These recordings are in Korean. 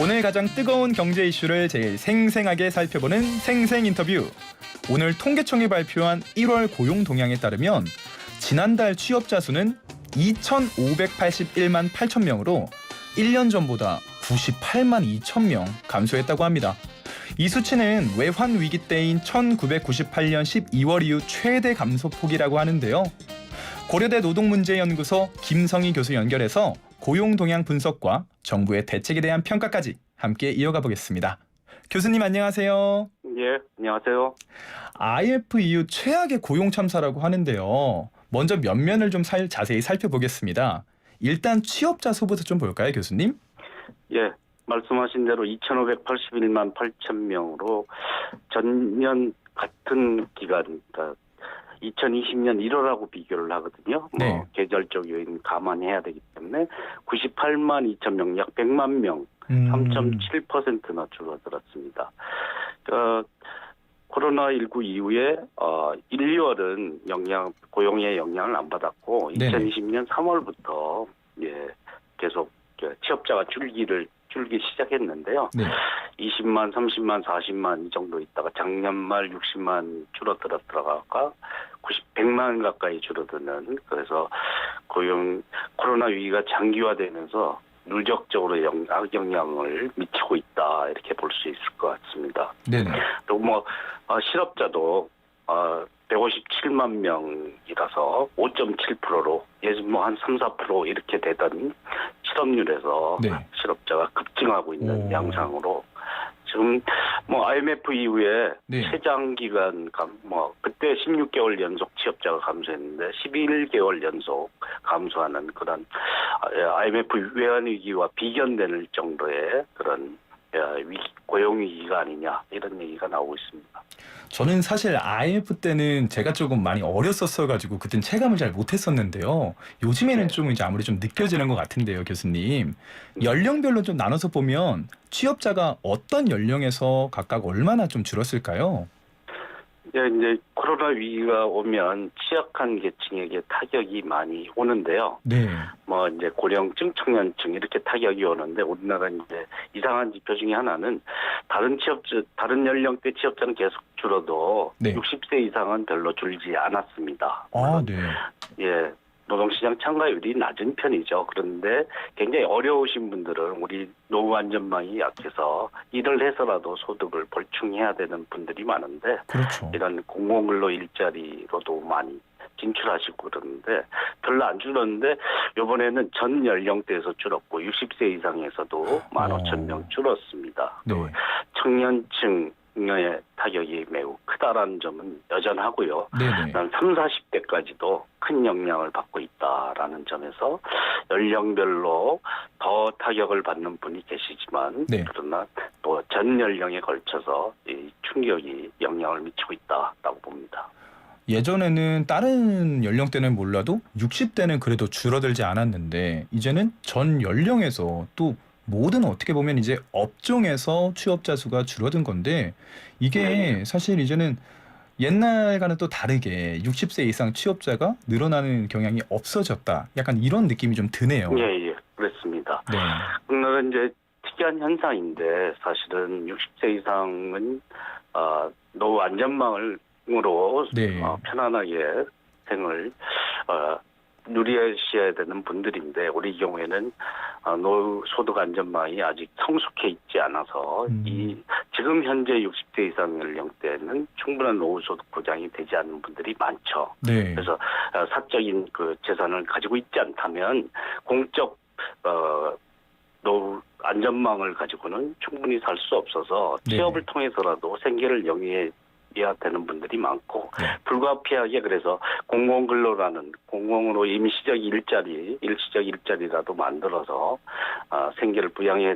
오늘 가장 뜨거운 경제 이슈를 제일 생생하게 살펴보는 생생 인터뷰. 오늘 통계청이 발표한 1월 고용 동향에 따르면 지난달 취업자 수는 2,581만 8천 명으로 1년 전보다 98만 2천 명 감소했다고 합니다. 이 수치는 외환 위기 때인 1998년 12월 이후 최대 감소폭이라고 하는데요. 고려대 노동문제연구소 김성희 교수 연결해서 고용 동향 분석과 정부의 대책에 대한 평가까지 함께 이어가 보겠습니다. 교수님 안녕하세요. 예, 안녕하세요. IMF 이후 최악의 고용 참사라고 하는데요. 먼저 면면을 좀 자세히 살펴보겠습니다. 일단 취업자 수부터 좀 볼까요, 교수님? 예, 말씀하신 대로 2,581만 8천 명으로 전년 같은 기간, 그러니까 2020년 1월하고 비교를 하거든요. 네. 계절적 요인 감안해야 되기 때문에 98만 2천 명, 약 100만 명, 3.7%나 줄어들었습니다. 코로나19 이후에 1, 2월은 고용의 영향을 안 받았고, 네네. 2020년 3월부터 계속 취업자가 줄기 시작했는데요. 네. 20만, 30만, 40만 이 정도 있다가 작년 말 60만 줄어들었다가 100만 가까이 줄어드는, 그래서 코로나 위기가 장기화되면서 누적적으로 악영향을 미치고 있다, 이렇게 볼 수 있을 것 같습니다. 네네. 또 실업자도 157만 명이라서 5.7%로 예전 한 3, 4% 이렇게 되던 실업률에서 네. 실업자가 급증하고 있는 오. 양상으로 지금 IMF 이후에 네. 최장 기간 그때 16개월 연속 취업자가 감소했는데 11개월 연속 감소하는 그런 IMF 외환 위기와 비견되는 정도의 그런 고용 위기가 아니냐, 이런 얘기가 나오고 있습니다. 저는 사실 IMF 때는 제가 조금 많이 어렸었어가지고 그땐 체감을 잘 못했었는데요. 요즘에는 네. 좀 이제 아무리 좀 느껴지는 것 같은데요, 교수님. 연령별로 좀 나눠서 보면 취업자가 어떤 연령에서 각각 얼마나 좀 줄었을까요? 이제 코로나 위기가 오면 취약한 계층에게 타격이 많이 오는데요. 네. 이제 고령층, 청년층 이렇게 타격이 오는데, 우리나라 이제 이상한 지표 중에 하나는 다른 연령대 취업자는 계속 줄어도 네. 60세 이상은 별로 줄지 않았습니다. 아, 네. 예. 노동시장 참가율이 낮은 편이죠. 그런데 굉장히 어려우신 분들은 우리 노후 안전망이 약해서 일을 해서라도 소득을 벌충해야 되는 분들이 많은데, 그렇죠. 이런 공공근로 일자리로도 많이 진출하시고 그러는데 별로 안 줄었는데, 이번에는 전 연령대에서 줄었고 60세 이상에서도 15,000명 줄었습니다. 네. 또 청년층의 타격이 매우 크다라는 점은 여전하고요. 네네. 난 3, 40대까지도 큰 영향을 받고 있다라는 점에서 연령별로 더 타격을 받는 분이 계시지만, 네. 그러나 또 전 연령에 걸쳐서 이 충격이 영향을 미치고 있다라고 봅니다. 예전에는 다른 연령대는 몰라도 60대는 그래도 줄어들지 않았는데 이제는 전 연령에서 또 모든 어떻게 보면 이제 업종에서 취업자 수가 줄어든 건데 이게 사실 이제는 옛날과는 또 다르게 60세 이상 취업자가 늘어나는 경향이 없어졌다. 약간 이런 느낌이 좀 드네요. 예, 그렇습니다. 네. 그러나 이제 특이한 현상인데, 사실은 60세 이상은 노후 안전망으로 네. 편안하게 생을 누리셔야 되는 분들인데, 우리 경우에는 노후 소득 안전망이 아직 성숙해 있지 않아서 지금 현재 60세 이상 연령대에는 충분한 노후 소득 보장이 되지 않는 분들이 많죠. 네. 그래서 사적인 그 재산을 가지고 있지 않다면 공적 노후 안전망을 가지고는 충분히 살 수 없어서 네. 취업을 통해서라도 생계를 영위해야 되는 분들이 많고, 네. 불가피하게 그래서 공공근로라는 공공으로 일시적 일자리라도 만들어서 생계를 부양해야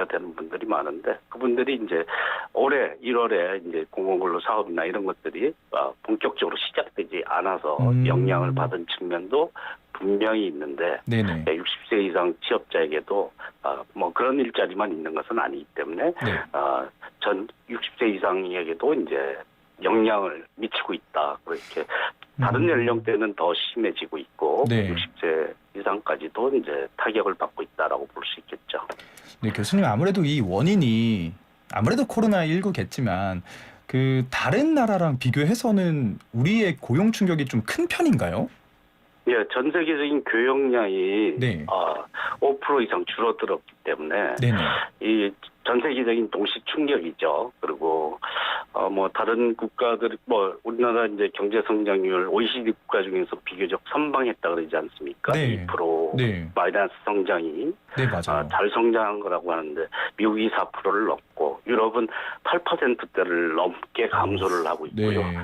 되는 분들이 많은데, 그분들이 이제 올해 1월에 이제 공공근로 사업이나 이런 것들이 본격적으로 시작되지 않아서 영향을 받은 측면도 분명히 있는데, 네네. 60세 이상 취업자에게도 그런 일자리만 있는 것은 아니기 때문에 네. 전 60세 이상에게도 이제 영향을 미치고 있다. 그렇게 다른 연령대는 더 심해지고 있고, 네. 60세 이상까지도 이제 타격을 받고 있다라고 볼 수 있겠죠. 네, 교수님 아무래도 이 원인이 아무래도 코로나19겠지만 그 다른 나라랑 비교해서는 우리의 고용 충격이 좀 큰 편인가요? 예, 전 세계적인 교역량이 네. 5% 이상 줄어들었기 때문에 네네. 이 전 세계적인 동시 충격이죠. 그리고 뭐 다른 국가들 뭐 우리나라 이제 경제 성장률 OECD 국가 중에서 비교적 선방했다 그러지 않습니까? 네. 2% 네. 마이너스 성장이 네, 맞아요. 잘 성장한 거라고 하는데 미국이 4%를 넘고 유럽은 8%대를 넘게 감소를 하고 있고요. 네.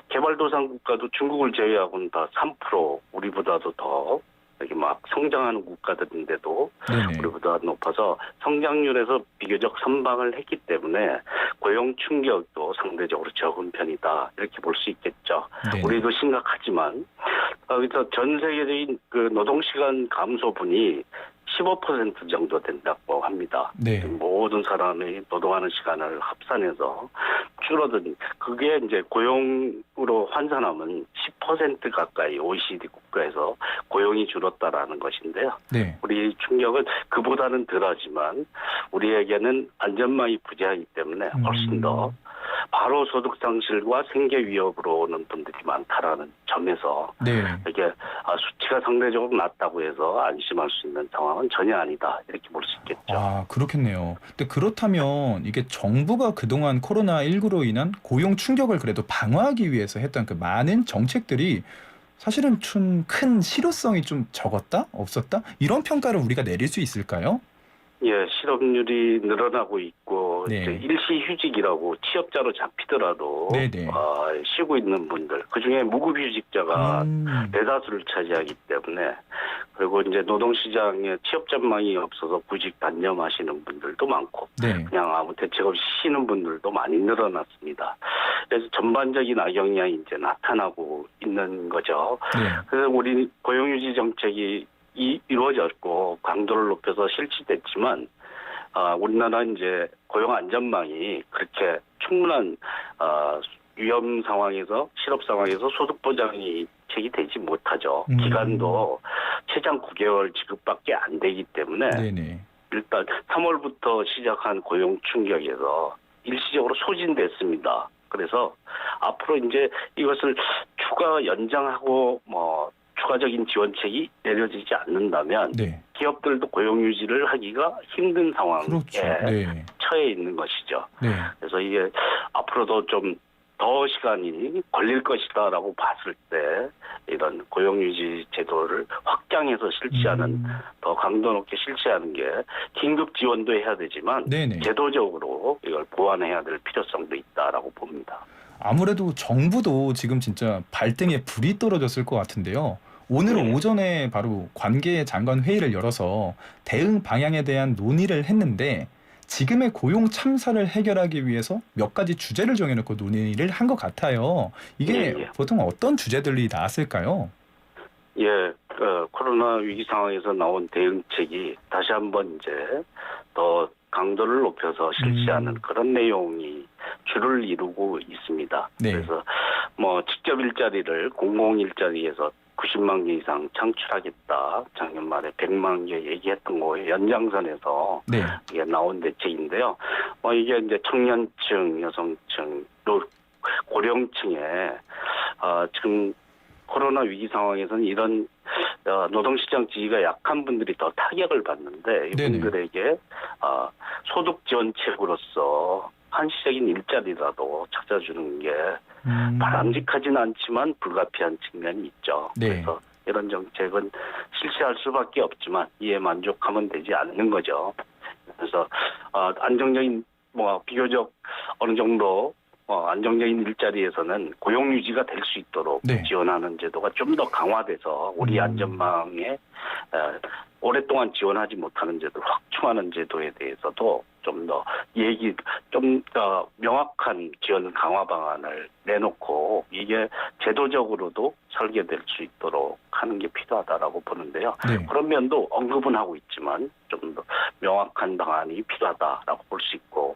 개발도상 국가도 중국을 제외하고는 다 3% 우리보다도 더 이렇게 막 성장하는 국가들인데도 네네. 우리보다 높아서 성장률에서 비교적 선방을 했기 때문에 고용 충격도 상대적으로 적은 편이다 이렇게 볼 수 있겠죠. 네네. 우리도 심각하지만 그래서 전 세계적인 그 노동시간 감소분이 15% 정도 된다고 합니다. 네. 모든 사람이 노동하는 시간을 합산해서 줄어든 그게 이제 고용으로 환산하면 10% 가까이 OECD 국가에서 고용이 줄었다라는 것인데요. 네. 우리 충격은 그보다는 덜하지만 우리에게는 안전망이 부재하기 때문에 훨씬 더 바로 소득 상실과 생계 위협으로 오는 분들이 많다라는 점에서 네. 이게 수치가 상대적으로 낮다고 해서 안심할 수 있는 상황은 전혀 아니다 이렇게 볼 수 있겠죠. 아, 그렇겠네요. 근데 그렇다면 이게 정부가 그동안 코로나19로 인한 고용 충격을 그래도 방어하기 위해서 했던 그 많은 정책들이 사실은 좀 큰 실효성이 좀 적었다? 없었다? 이런 평가를 우리가 내릴 수 있을까요? 예, 실업률이 늘어나고 있고 네. 이제 일시휴직이라고 취업자로 잡히더라도 네네. 쉬고 있는 분들 그중에 무급휴직자가 대다수를 차지하기 때문에 그리고 이제 노동시장에 취업 전망이 없어서 구직 단념하시는 분들도 많고 네. 그냥 아무 대책 없이 쉬는 분들도 많이 늘어났습니다. 그래서 전반적인 악영향이 이제 나타나고 있는 거죠. 네. 그래서 우리 고용유지 정책이 이루어졌고 강도를 높여서 실시됐지만 우리나라 이제 고용 안전망이 그렇게 충분한 위험 상황에서 실업 상황에서 소득 보장이 되지 못하죠. 기간도 최장 9개월 지급밖에 안 되기 때문에 네네. 일단 3월부터 시작한 고용 충격에서 일시적으로 소진됐습니다. 그래서 앞으로 이제 이것을 추가 연장하고 뭐 추가적인 지원책이 내려지지 않는다면 네. 기업들도 고용 유지를 하기가 힘든 상황에 그렇죠. 네. 처해 있는 것이죠. 네. 그래서 이게 앞으로도 좀 더 시간이 걸릴 것이다라고 봤을 때 이런 고용 유지 제도를 확장해서 실시하는 더 강도 높게 실시하는 게 긴급 지원도 해야 되지만 네네. 제도적으로 이걸 보완해야 될 필요성도 있다라고 봅니다. 아무래도 정부도 지금 진짜 발등에 불이 떨어졌을 것 같은데요. 오늘 네. 오전에 바로 관계 장관 회의를 열어서 대응 방향에 대한 논의를 했는데 지금의 고용 참사를 해결하기 위해서 몇 가지 주제를 정해놓고 논의를 한 것 같아요. 이게 예. 보통 어떤 주제들이 나왔을까요? 예, 코로나 위기 상황에서 나온 대응책이 다시 한번 이제 더 강도를 높여서 실시하는 그런 내용이 주를 이루고 있습니다. 네. 그래서 뭐 직접 일자리를 공공 일자리에서 90만 개 이상 창출하겠다. 작년 말에 100만 개 얘기했던 거에 연장선에서 네. 이게 나온 대책인데요. 이게 이제 청년층, 여성층, 또 고령층에 지금 코로나 위기 상황에서는 이런 노동시장 지위가 약한 분들이 더 타격을 받는데 이분들에게 소득 지원책으로서 한시적인 일자리라도 찾아주는 게 바람직하진 않지만 불가피한 측면이 있죠. 네. 그래서 이런 정책은 실시할 수밖에 없지만 이에 만족하면 되지 않는 거죠. 그래서 안정적인 비교적 어느 정도 안정적인 일자리에서는 고용 유지가 될 수 있도록 네. 지원하는 제도가 좀 더 강화돼서 우리 안전망에 오랫동안 지원하지 못하는 제도를 확충하는 제도에 대해서도 좀 더 명확한 지원 강화 방안을 내놓고 이게 제도적으로도 설계될 수 있도록 하는 게 필요하다라고 보는데요. 네. 그런 면도 언급은 하고 있지만 좀 더 명확한 방안이 필요하다라고 볼 수 있고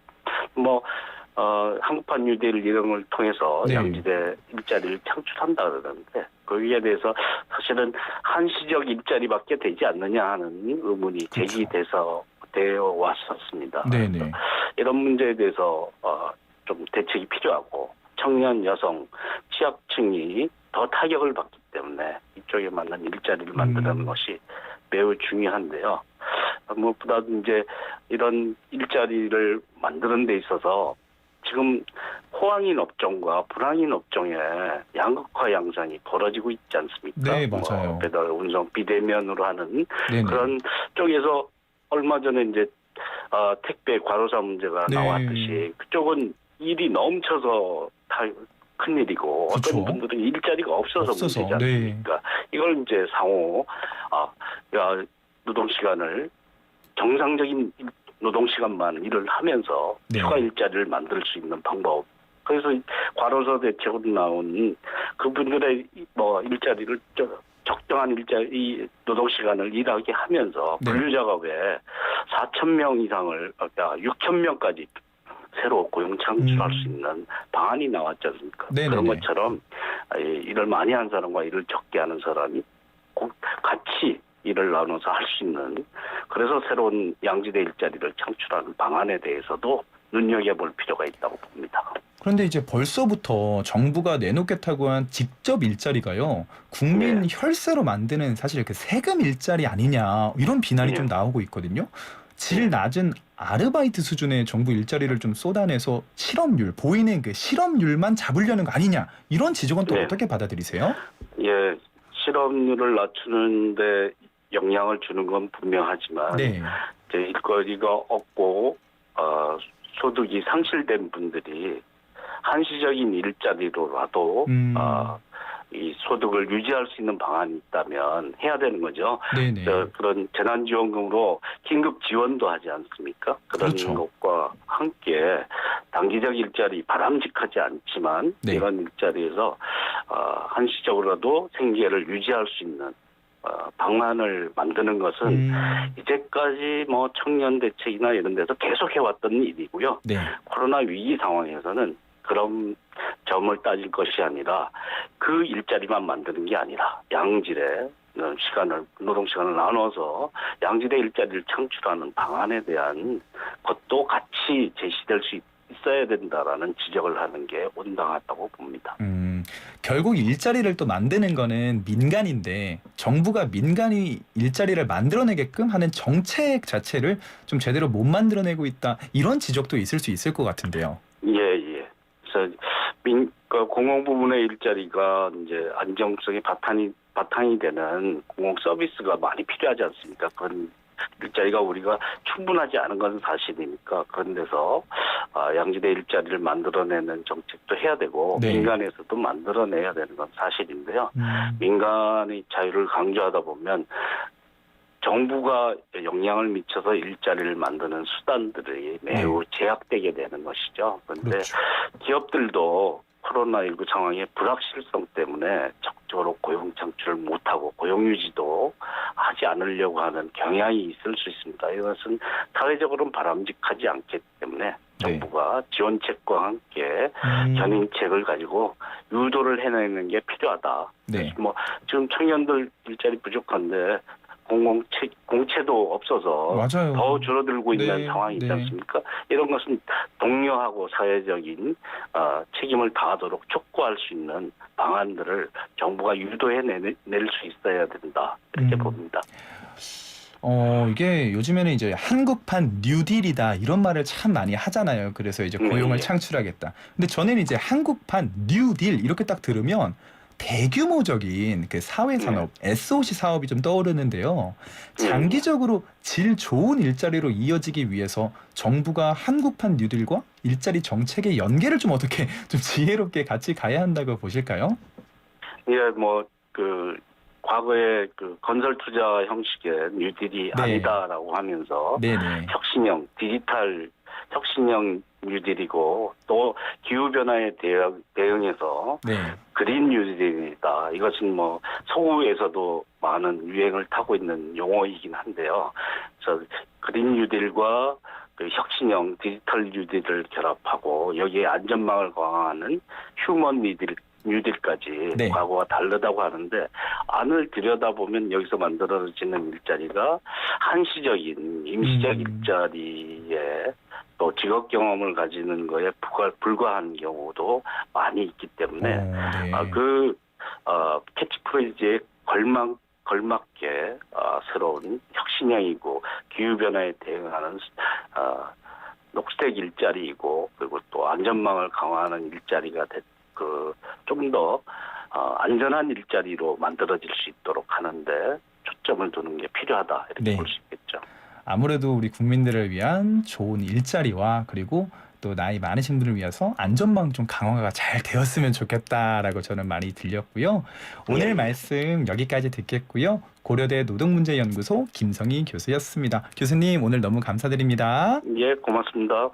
한국판 뉴딜 이런 걸 통해서 네. 양질의 일자리를 창출한다 그러는데 거기에 대해서 사실은 한시적 일자리밖에 되지 않느냐 하는 의문이 그렇죠. 되어 왔었습니다. 네네. 이런 문제에 대해서 좀 대책이 필요하고 청년, 여성, 취약층이 더 타격을 받기 때문에 이쪽에 맞는 일자리를 만드는 것이 매우 중요한데요. 무엇보다도 이제 이런 일자리를 만드는 데 있어서 지금 호황인 업종과 불황인 업종의 양극화 양상이 벌어지고 있지 않습니까? 네, 맞아요. 배달, 운송, 비대면으로 하는 네네. 그런 쪽에서 얼마 전에 이제 택배 과로사 문제가 네. 나왔듯이 그쪽은 일이 넘쳐서 큰일이고 그쵸. 어떤 분들은 일자리가 없어서 문제지 네. 않습니까? 이걸 이제 상호 노동 시간을 정상적인 노동 시간만 일을 하면서 네. 추가 일자리를 만들 수 있는 방법. 그래서 과로사 대책으로 나온 그분들의 일자리를 적정한 일자리 노동 시간을 일하게 하면서 네. 분류 작업에 4,000명 이상을 6,000명까지 새로 고용 창출할 수 있는 방안이 나왔지 않습니까? 네네네. 그런 것처럼 일을 많이 한 사람과 일을 적게 하는 사람이 같이 일을 나눠서 할 수 있는 그래서 새로운 양지대 일자리를 창출하는 방안에 대해서도 눈여겨볼 필요가 있다고 봅니다. 그런데 이제 벌써부터 정부가 내놓겠다고 한 직접 일자리가요. 국민 네. 혈세로 만드는 사실 그 세금 일자리 아니냐 이런 비난이 네. 좀 나오고 있거든요. 질 낮은 아르바이트 수준의 정부 일자리를 좀 쏟아내서 실업률, 보이는 그 실업률만 잡으려는 거 아니냐 이런 지적은 또 네. 어떻게 받아들이세요? 예, 실업률을 낮추는데 영향을 주는 건 분명하지만 네. 이제 일거리가 없고 소득이 상실된 분들이 한시적인 일자리로라도 이 소득을 유지할 수 있는 방안이 있다면 해야 되는 거죠. 네네. 그런 재난지원금으로 긴급 지원도 하지 않습니까? 그런 그렇죠. 것과 함께 단기적 일자리 바람직하지 않지만 네. 이런 일자리에서 한시적으로라도 생계를 유지할 수 있는 방안을 만드는 것은 이제까지 청년 대책이나 이런 데서 계속 해왔던 일이고요. 네. 코로나 위기 상황에서는 그런 점을 따질 것이 아니라 그 일자리만 만드는 게 아니라 양질의 노동 시간을 나눠서 양질의 일자리를 창출하는 방안에 대한 것도 같이 제시될 수 있어야 된다라는 지적을 하는 게 온당하다고 봅니다. 결국 일자리를 또 만드는 거는 민간인데 정부가 민간이 일자리를 만들어내게끔 하는 정책 자체를 좀 제대로 못 만들어내고 있다. 이런 지적도 있을 수 있을 것 같은데요. 예. 그래서 공공 부문의 일자리가 이제 안정성이 바탕이 되는 공공 서비스가 많이 필요하지 않습니까? 그런 일자리가 우리가 충분하지 않은 건 사실이니까 그런 데서 양지대 일자리를 만들어내는 정책도 해야 되고 네. 민간에서도 만들어내야 되는 건 사실인데요. 민간의 자유를 강조하다 보면 정부가 영향을 미쳐서 일자리를 만드는 수단들이 매우 제약되게 되는 것이죠. 그런데 그렇죠. 기업들도 코로나19 상황의 불확실성 때문에 적극적으로 고용 창출을 못하고 고용 유지도 하지 않으려고 하는 경향이 있을 수 있습니다. 이것은 사회적으로는 바람직하지 않기 때문에 정부가 지원책과 함께 견인책을 가지고 유도를 해내는 게 필요하다. 네. 지금 청년들 일자리 부족한데 공채도 없어서 맞아요. 더 줄어들고 있는 네, 상황이 있지 네. 않습니까? 이런 것은 독려하고 사회적인 책임을 다하도록 촉구할 수 있는 방안들을 정부가 유도해낼 수 있어야 된다. 이렇게 봅니다. 이게 요즘에는 이제 한국판 뉴딜이다 이런 말을 참 많이 하잖아요. 그래서 이제 고용을 창출하겠다. 근데 저는 이제 한국판 뉴딜 이렇게 딱 들으면 대규모적인 그 사회산업, SOC 사업이 좀 떠오르는데요. 장기적으로 질 좋은 일자리로 이어지기 위해서 정부가 한국판 뉴딜과 일자리 정책의 연계를 좀 어떻게 좀 지혜롭게 같이 가야 한다고 보실까요? 예, 과거에 건설 투자 형식의 뉴딜이 아니다라고 하면서 혁신형, 디지털 혁신형 뉴딜이고 또 기후변화에 대응해서 그린 뉴딜이다. 이것은 서구에서도 많은 유행을 타고 있는 용어이긴 한데요. 그래서 그린 뉴딜과 혁신형 디지털 뉴딜을 결합하고 여기에 안전망을 강화하는 휴먼 뉴딜까지 네. 과거와 다르다고 하는데 안을 들여다보면 여기서 만들어지는 일자리가 한시적인 임시적 일자리에 또 직업 경험을 가지는 거에 불과한 경우도 많이 있기 때문에 네. 캐치프레이즈에 걸맞게 새로운 혁신형이고 기후변화에 대응하는 녹색 일자리이고 그리고 또 안전망을 강화하는 일자리가 좀 더 안전한 일자리로 만들어질 수 있도록 하는데 초점을 두는 게 필요하다 이렇게 네. 볼 수 있겠죠. 아무래도 우리 국민들을 위한 좋은 일자리와 그리고 또 나이 많으신 분을 위해서 안전망 좀 강화가 잘 되었으면 좋겠다라고 저는 많이 들렸고요. 오늘 예. 말씀 여기까지 듣겠고요. 고려대 노동문제연구소 김성희 교수였습니다. 교수님 오늘 너무 감사드립니다. 예, 고맙습니다.